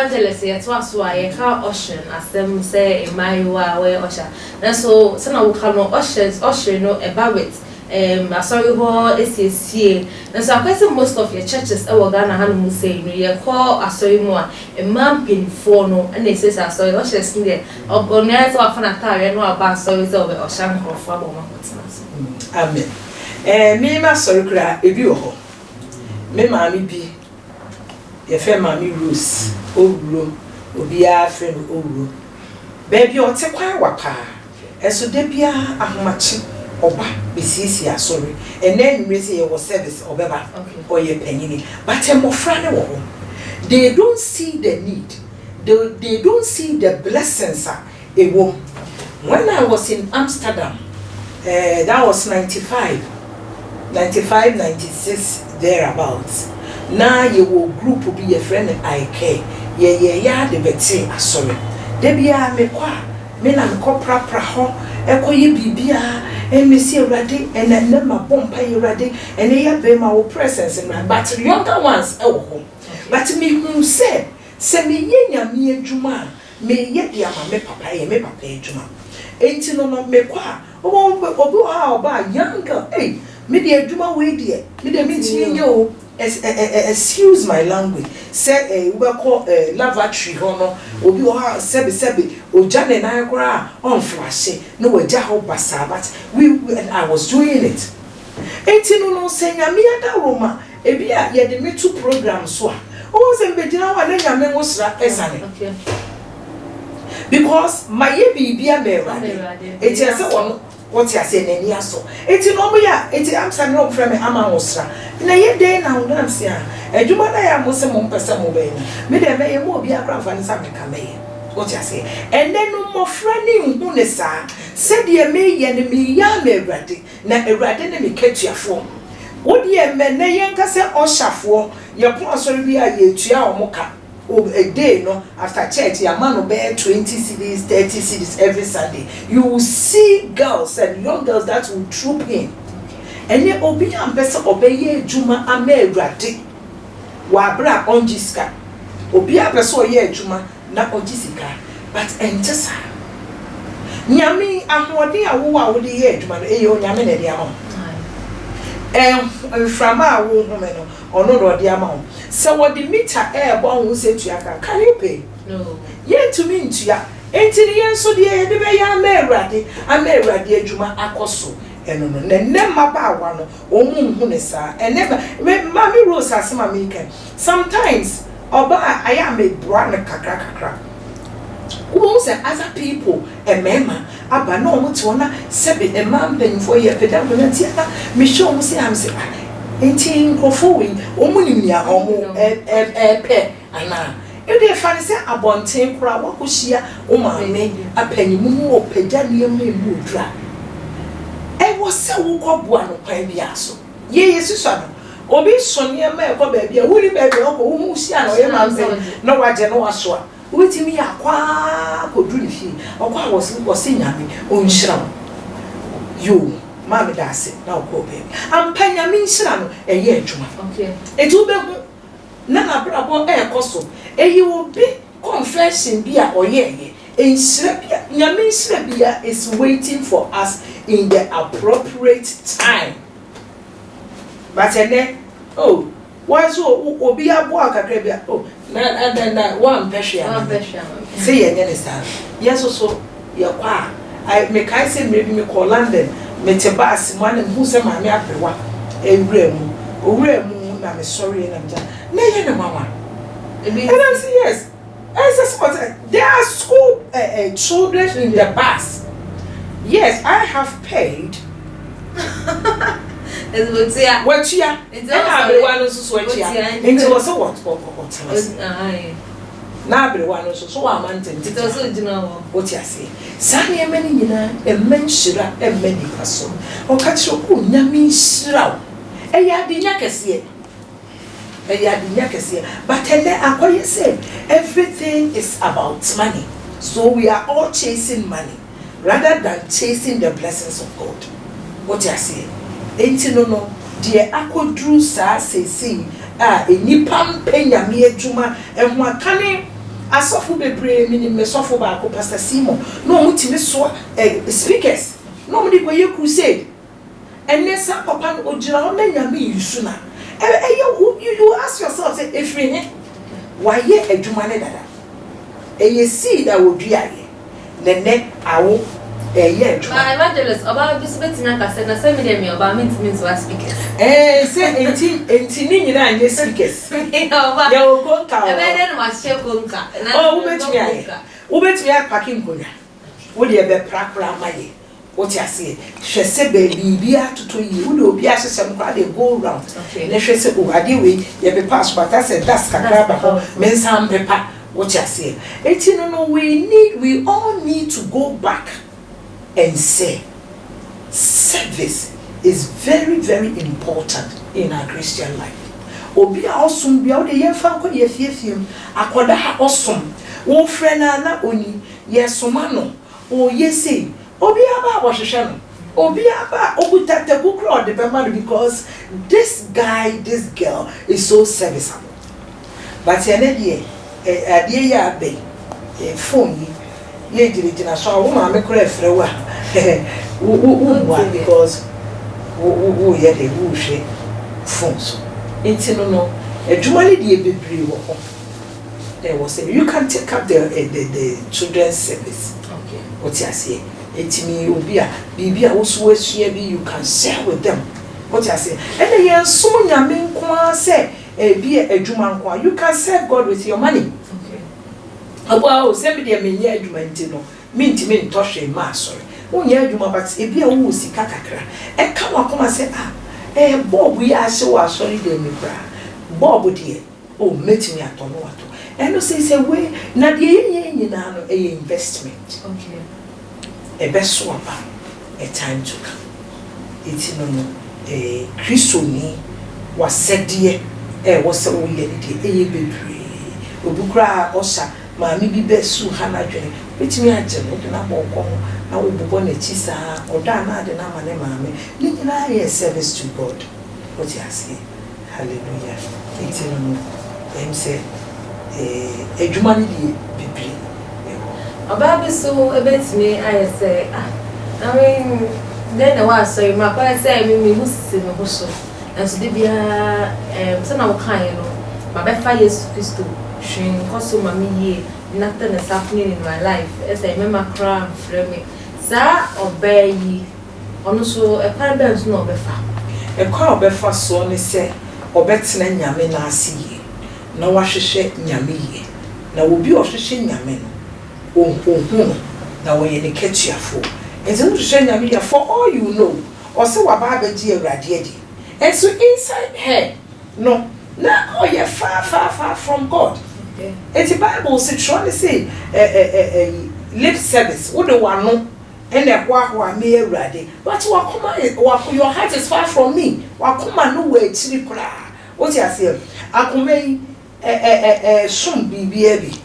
evangelist yet was why I can't usher as them say in my way usher. And so some will come no ushers, usher no about it. Sorry, what is here? And so I guess most of your churches are Ghana Hanu say, you call a sorry more a man pin for no, and they say, sorry, ushers in there. Or go near to a fan attire, no about sorries over or shank or for Amen. Me, my sorry, cry if you ho. Me, mammy be. Your fair mammy Rose, old room, will be our friend, old room. Baby, or take quite wapa. And so they be a much oba, be sorry. And then we say your service or beba or your penny. But I'm more friendly. They don't see the need, they don't see the blessings. A woman. When I was in Amsterdam, that was 95, 96, thereabouts. Now you will group will be a friend I care. Yeah, the betty, sorry. Debia me qua, men and copra praho, echo ye bibia, and Monsieur Raddy, and then never bomb pay ready, and they have been my presence in my but younger ones, home. But me who said, send me yenya me juma, me yet yama me papa juma. Ain't no me qua, oh, how about younger, eh? Me dear juma way dear, me the meeting you. Excuse my language. Say we call lavatory hono. Obi oha sebi. Ojane na agora on flashe. No we jaho basa but we and I was doing it. Enti no say nyame ada Roma. Ebia ye de me two programs so a. O se mbedina wa na nyame ngosra esane. Okay. Because my ye bibia me rade. Enti say wono what you say nani aso. Enti no ya, enti am say no frame ama ngosra. Na ye dey na dance ya adwuma na ya mo se mo mpese mo be ni me dey me mo obi akra fa ni sa me ka me what you say and then no mo frani hu ne sa se de me ye ne me ya me ewrade na ewrade ne me katuafo wo de me na ye nka se oshafo ye po asori bi a ye tua o mo ka a day no after church ya man no be 20 cedis 30 cedis every Sunday you will see girls and young girls that will troop in. And ye obi ambesa obeye juma ame ewrade wa bra onjiska obi ambesa oye juma na onjisika but entesa nyame ahode awo a wode ye juma no eye onyame na de ama frama awo home no ono no de ama so wode meter air bon hu se tuaka can you pay no ye to me ntua enti ne yen so de ye de be ya ame ewrade adwuma akoso eno no ne maba wa no omu hu ne sa ene mami Rose asema me kan sometimes oba I am a brand kakra who say other people mema aba no mo ti wona sebe man ben for ye peda mo ntia me show mo say am say enti nkofo we omu nimia omu pe ana e dey fa say abonten kura wa ko hia o ma me apanyimu mu opagya ne mu emudra e wo se wo kobua no kwan bia so ye yesu no obi sonie ma e ko ba bia wuri ba bia ko wo mu hia no ye ma me no waje no waso a wetimi akwa ko duru fi akwa wo se nyame onhira yo ma me da se na ko be ampanya me nhira no e ye adwuma okay etu be hu na brabo e koso e yi obi confession bia oyeye nyame nhira bia is waiting for us in the appropriate time. But then, oh, why so obi abo akakra bia oh na one person say ye understand yes so ye kwa I me kai say maybe me call London me te bus man who say ma me apewa owura mu na me sorry na mja na ye na mama and I say yes there are school children in the bus. Yes, I have paid. What ya? It's everyone also what ya. It was what? Now everyone also so I'm anting. It also do know what you say. Sani many a men shira a many person. Or catch your own yami shroud. A yardinakasi. But then I say everything is about money. So we are all chasing money rather than chasing the blessings of God. What you say? Enti no dear akodru sa say enipa mpenya me adwuma ehwa kane asofo bebre minim me sofo ba ko Pastor Simon no mutimi so speakers no mo di ko ye crusade enesa papa no ogira ho na nyame yusu na you ask yourself say efri he why ye adwuma ne dada seed that would dua ye nene awo evangelist about this betina ka say na say me dem oba means was speakers say enti ni nyina anye speakers ya ogonka e be den ma she gonka oh ubetumi apaki nkonya wo de be prakra maye wo ti ase hwe se baby bia toto yi wo de obi asesem kwa de go round na hwe se o ade we ye be pass but I said that's kakra ba ho mensam pepa wo ti ase enti no we all need to go back and say service is very, very important in our Christian life. Obi awesome bia wo de ye fa ko ye fiefiem akoda ha awesome wo frena na oni ye soma no o ye say obi aba abohwehwe no obi aba obutata kukro de bema because this girl is so serviceable. But ye ne de ade ya be phone ye dirigina so wo ma me kura efre wa because wo ye de wo hwe phone so enti no adwumale de bebre wo ho there was a you can take up the children's service okay what you say etimi obi a bibia wo so asua bi you can share with them what you say and ye so nyame nko say bi adwuma nko you can serve God with your money okay abo say be de menye adwuma enti no mintimi ntoshe ma sorry onye adwuma but ebi a wo sika kakra e ka wakoma say Bob we are so sorry de me bra Bob dear oh metimi atono wato and no say we na de ye nyina no investment okay a best swapper a time to come it's no Christo ni was said dear was so we ye bebre obukra osha maami bi besu hanadwene betimi agye no na boko na wo bobo na chi saa oda na de na mane maami ni nyina ye service to God what you say hallelujah it's no em say adwuma ni di bibiri oba bi so ebetimi aye say I mean then the was so my pa say me husisi me ho so enso de bia so na wo kan no ma be fa Yesu Kristo shin koso mami ye nothing is happening in my life as I remember cry from me sa obey ono so e parabens no obefa e kwa obefa so ni se obetena nyame na asiye na wahwehwe nyame ye na obi ohwehwe nyame no ohun na wo ye ne ketuafo enti no hwehwe nyame ye for all you know o se wa ba abeji awrade adi and so inside her no na oh yeah far from God. Okay. It's the Bible says trying to say lip service. What do I know? And the wa me ready. But your heart is far from me. Wakuma no way chili kura. What you say? Akume soon be baby.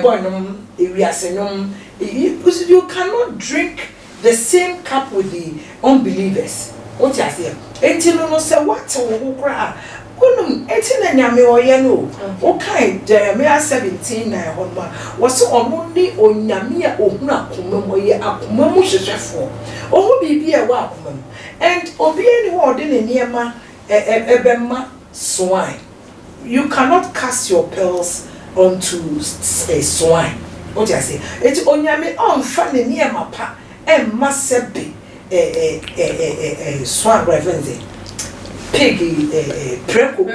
Boy no you cannot drink the same cup with the unbelievers. What you say? Until no say what kura. Unum etina nyame oye no o kai Jeremiah 17 na honma was ono ni onyame a ohunu akomam oye akomam hwehwefo ohu bibi e wa akomam and obi ani ho de ne niema ebema swine you cannot cast your pearls onto a swine what you say it onyame onfa ne niema pa emma sebe swine reverend pig preko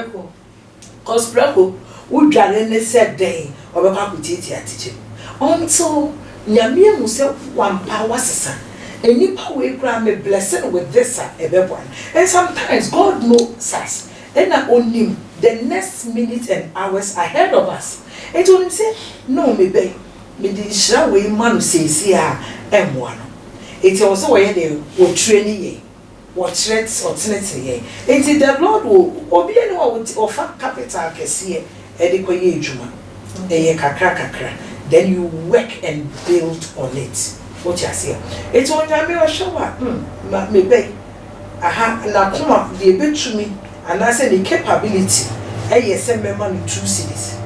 cause preko udware ne said day obekwa kutiti atiche until nyame mu se wampa wasesa enipa we kra me blessing with this ebeboan and sometimes God knows us and onim the next minute and hours ahead of us and to him say no me be me di shira we manu sesi a emwa no it also we dey wo training ye what threats or tenity until the Lord will obi anyone with offer capital kesiye edikoye ejuma eye kakra then you work and build on it what you say it's on nyame o showa me be aha na kuma the betumi and I say the capability eye se memma no 2 cities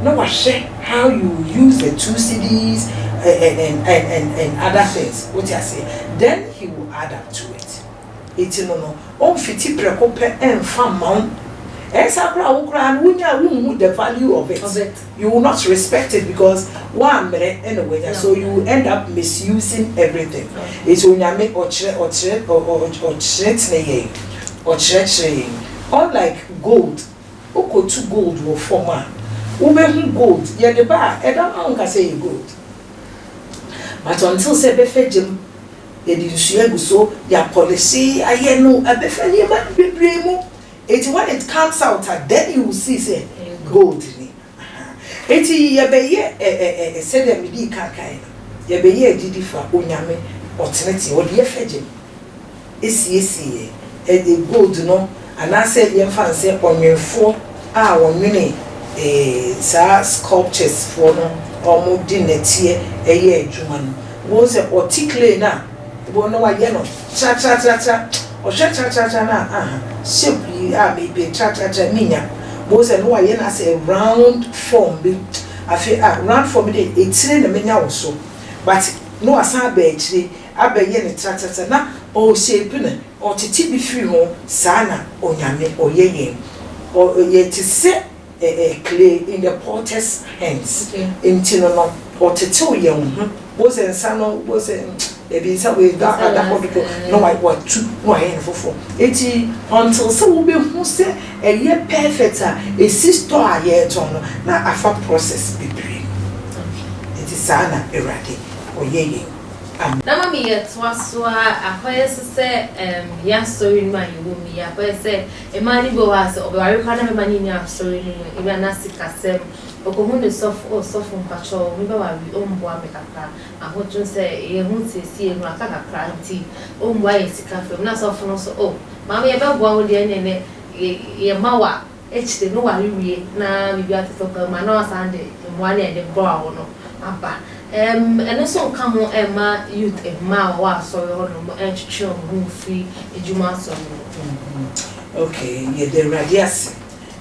no what share how you use the 2 CDs and other things. What you say? Then he will add up to it. It's no on fiti precope and farm mount. The value of it. You will not respect it because one minute anyway, so you will end up misusing everything. It's when you make or unlike gold, oko to gold will form man. Gold, yeah, the bar, I don't know say gold. But until say befejim, you didn't so your policy, I know a befejim might be bremo. It's when it comes out, then you will see say gold. It's ye said a midi kakai. Ye be ye didi for unyame alternative or the fedging. It's ye the gold no, and I said ye fancy on your 4 hour mini sculptures for no or more dinner tier a year Juman. Was a particular now. One no, I cha or cha na simply maybe cha minya was and why I say round form be I feel round form it's in the menya also but no asabe actually abeyen cha na o shape or titi be free ho sana onyame or ye or yet say clay in the potter's hands into no or to young was and son was ebi sa we da no I want to no I for eti until so we be hu say e perfect a sister aye ton na afa process bebre eti sa na erade oyeye na mami ye twaso akoye se ya story ma yiwo mi ya akoye se e mani bo wa se obawari kwa na me mani ni story ni e ba na sikasem okohunde soft mpacho mi ba wa wi ombo amekaka ahojo se ye hu sesi enu akaka kranti ombo aye sikafe na soft no so oh mama ye ba bua wo de ne ye mawa echide no wa wiwie na bibi atetoka ma na asande mwa ne de bro awo no aba and so come on Emma youth a ma wa so yo no enchicho hu free ejuma so okay yeah the radius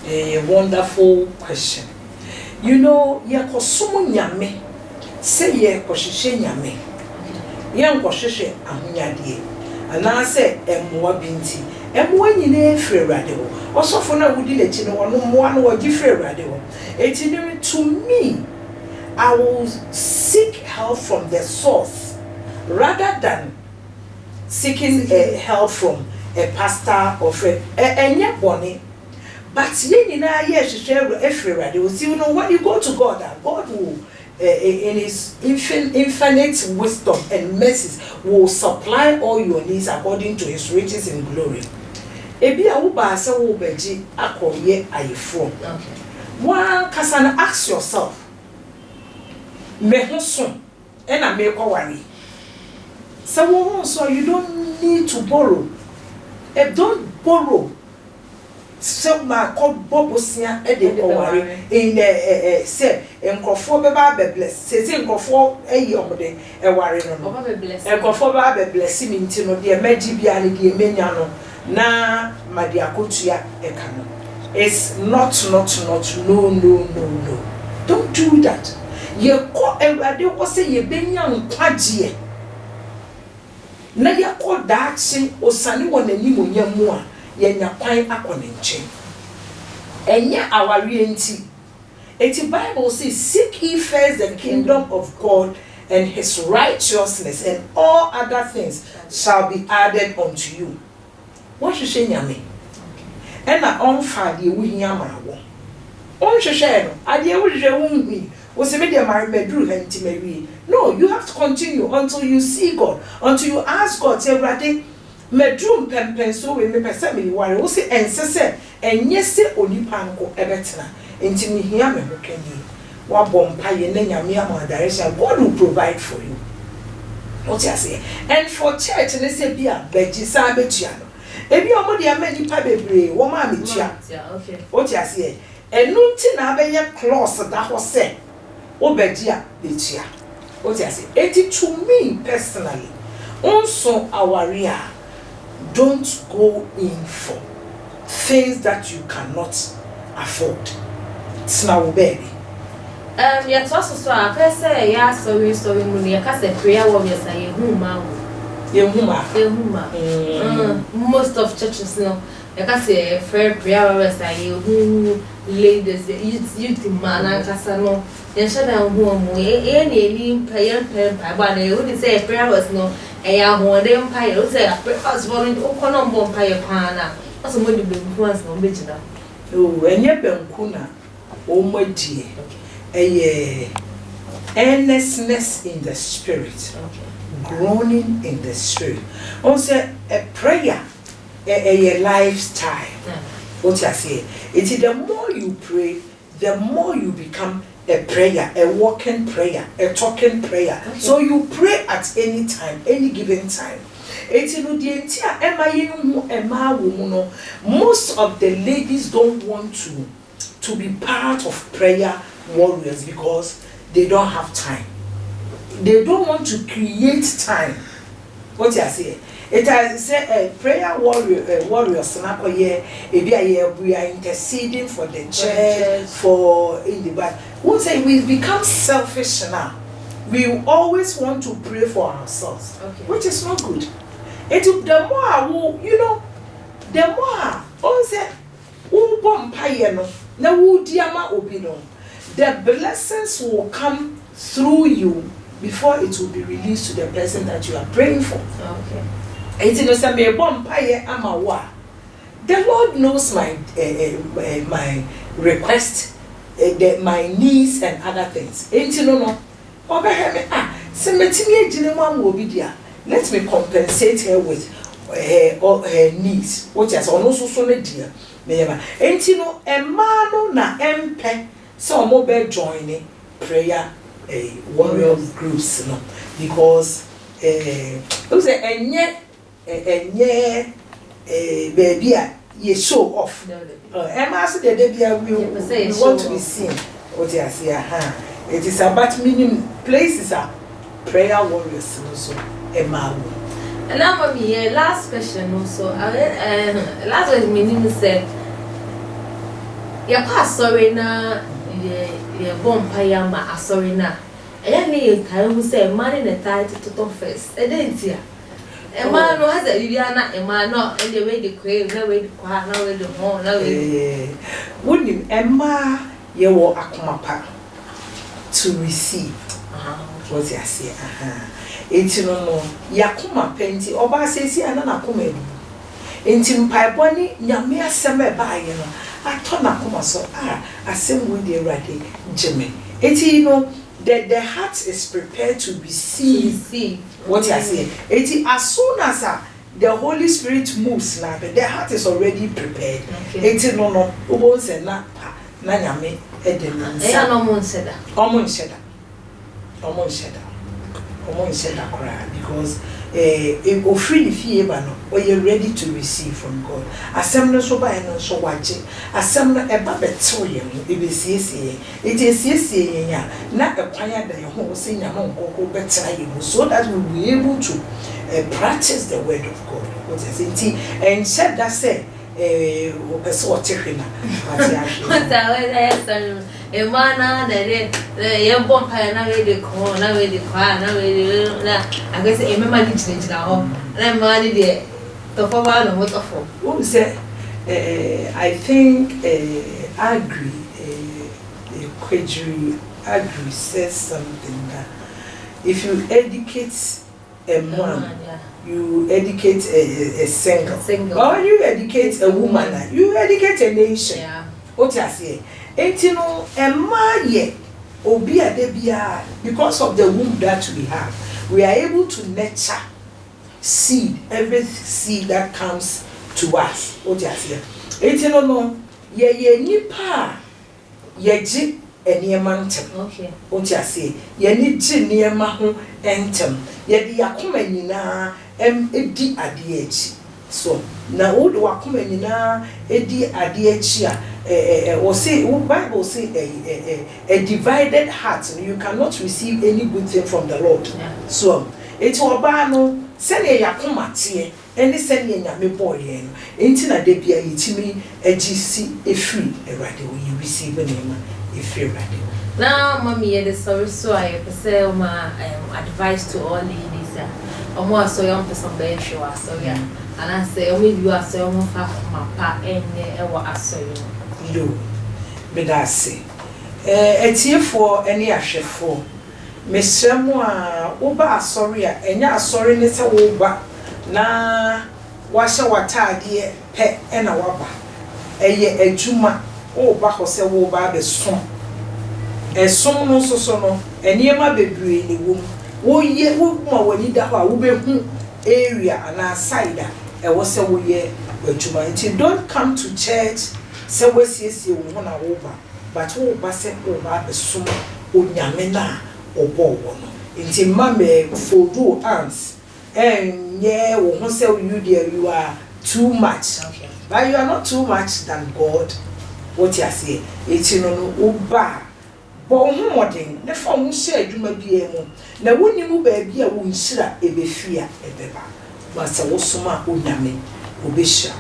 a wonderful question. You know, ye kosumu nyame say ye kosheshe nyame ye nkohwehwe ahonyade ana say emwa binti emwa nyine efrewade ho osofo na wudi lechi no wono mwa no wagi frewade ho eti to me I will seek help from the source rather than seeking help from a pastor or friend enye boni. But ye na ye hwehwe efrewade o see you know when you go to God God will in his infinite wisdom and mercy will supply all your needs according to his riches in glory. Ebi a wo ba se wo beji akoye ayefo. Okay. One can ask yourself me hoso ena me kwari. So you don't need to borrow. Don't borrow. So my called Bobosia in say encrofo beba be bless say encrofo eyomde e ware no encrofo beba be bless me ntino de magi bia ne de menya no na madi akotua e kano. It's not no don't do that. Ye ko ewade wo say ye benya nkwagie na ye ko daachi osane wonani monyamu a yenya kwan akone nche enya aware enti eti Bible says seek ye first the kingdom of God and his righteousness and all other things shall be added unto you. What you say nyame ena on fa de wo hia ma wo on hwehwe no ade wo hwehwe wo hu wo se me de mari medru ha nti mawie. No, you have to continue until you see God, until you ask God say brade medrum pempen so we me pese me ware wo se ensese enye se onipa nko ebetena enti me hia me hwekani wa bompa ye na nyame am direction God will provide for you. What you say? And for church ne se bia beji sa betua no ebi omo de amani pa bebre wo ma metua. Okay. What you say? Enu nti na abeye close da ho se wo beji a betua. What you say? Eti to me personally also our don't go in for things that you cannot afford. It's now baby. Yeah, to us so I say yeah, sorry, money. I can say prayer warriors are most of churches now. I can say prayer warriors are who ladies, youth man, and Casano. Then shut down home. Any prayer, but they would say prayer was no. I am one empire. Who say I was volunteer. Okonom empire pana. What's the money being once no original? Oh, and yet Benkuna. Oh my dear. A earnestness in the spirit, groaning in the spirit. Also, a prayer, a lifestyle. What I say, it is the more you pray, the more you become a prayer, a walking prayer, a talking prayer. So you pray at any time, any given time. Most of the ladies don't want to be part of prayer warriors because they don't have time. They don't want to create time. What I say? It has said prayer warriors. We are interceding for the church, for in the Bible. We say we become selfish now. We always want to pray for ourselves, which is not good. The more the more the blessings will come through you before it will be released to the person that you are praying for. The Lord knows my request, my needs and other things. Let me compensate her with her needs. What is also so dear. Na empe so mobile joining prayer warrior groups no because those baby you show off. We want to be seen. What you say, it is about minimum places are prayer warriors also a man. And now me last question also. Last one meaning said ya pass sorry na ye bonfire ma sorry na. Any time who say man in the title to first. E dey ntia. E man no has a Viviana, e man no and the way the queen, no way the kwa, no way the horn, no way. Wouldn't Emma ye wo akomapa to receive. What you say? Enti no yakoma penti oba sesi ana na koma edu. Enti mpaeboni nyame asem e baaye no atona koma so asem we dey ready jeme. Enti the heart is prepared to receive what you say. Enti as soon as the Holy Spirit moves now, the heart is already prepared. Enti no obo se na nyame e de nsa. No mo nseda. Omo nsheda because if free the fever no or you're ready to receive from God. Asem no so by no so waje. Asem no eba beto ye no e be siesie. It is siesie ya na ekwanya da ye ho se nyama nkoko betra ye so that we will be able to practice the word of God. What is it? And said that say person otehwena. What I Emana the young bonfire na we the corn, na we the kwa, na we na I guess a member change now. Na money the for one or what for. Who say I think agree agree says something that if you educate a man, you educate a single. Or you educate a woman, you educate a nation. Yeah. What I say? Etino emaye obi adebia because of the womb that we have, we are able to nurture seed, every seed that comes to us. What I say? Etino no ye nipa ye ji eniema ntem. Okay. What I say? Ye ni ji niema ho entem. Ye di akoma nyina edi ade echi. So na wo do akoma nyina edi ade echi or say Bible say a divided heart you cannot receive any good thing from the Lord. So it oba no send yakoma tie any send nyame boy no enti na de bia yitimi agisi efiri erade wo you receive name efiri erade Now, mommy, the sorry, so I say my advice to all ladies. More so young person be sure so yeah. And I say maybe you are so young for my pa and what I saw you. Me that say. Etie for any ashe for. Me semo oba sorry enya sorry ne se oba na wahye watade pe na waba. Eye adwuma oba ho se wo ba be som. Esom no so no eniema bebre ni wom. Wo ye wo ma wani da ho a wo be hu area and side e wo se wo ye adwuma. Nti don't come to church say we siesie wo na wo ba, but wo ba se wo ba be som onyame na obo wo no. Nti mama fodo hands yeah wo ho say you there you are too much. Okay. But you are not too much than God. What you say? It's no uba. But modern, the form share adwuma bia mu. Na woni mu ba bia wo nhira ebefia ebeba. But say wo soma onyame obehia.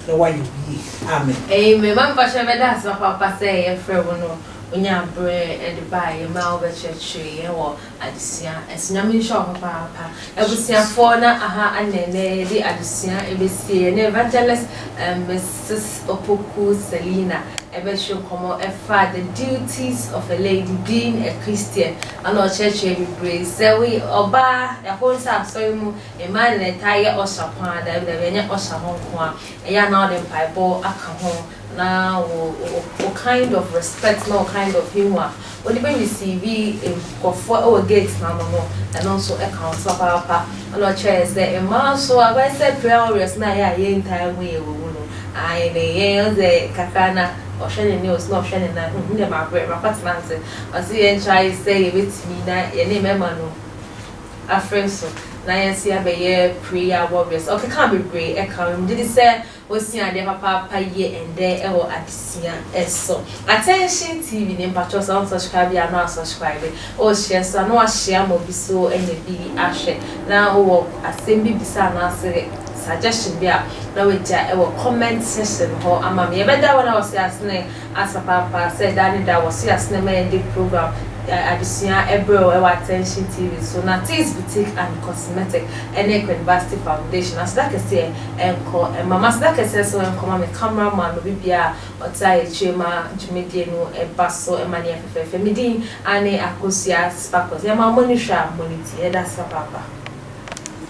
Na why you be. Amen. Amen. Man pa she beda so papa say e frɛ wo no. Onya bre e de buy ma wo be church e wo adesia. Esunyame sho papa. Ebusia for na aha anene de adesia ebesie na evangelist Mrs. Opoku Selina. Show come the duties of a lady being a Christian and our church every praise. So we oba a whole so mu a man in a tire or shapan that the or shahon a ya now the Bible a come now what kind of respect, no kind of humor. When you receive for our gates now and also a council papa and our chairs there a man so I said prayers na ya entire way I the kakana or shining news, not shining that my partner said, I see and try say with me that your name Emmanuel. A friend so now I see a year prayer warriors. Okay, can't be brave. I come. Did he say was seeing a papa year and there or at so attention TV name patros on subscribe and not subscribe. Oh, share so no share mo be so and the be ashe. Now I same be beside say suggestion bia na we ja e wo comment section ho ama me beda wona wo se asne asa papa said that was se asne me the program addition ebro e attention TV so na tis boutique and cosmetic ene University Foundation as that say enko mama so that say so enko ma me cameraman no bibia otai chema jumedie no e baso e mania fefe medin ane akosia sparkles e ma monitor moniti e da sa papa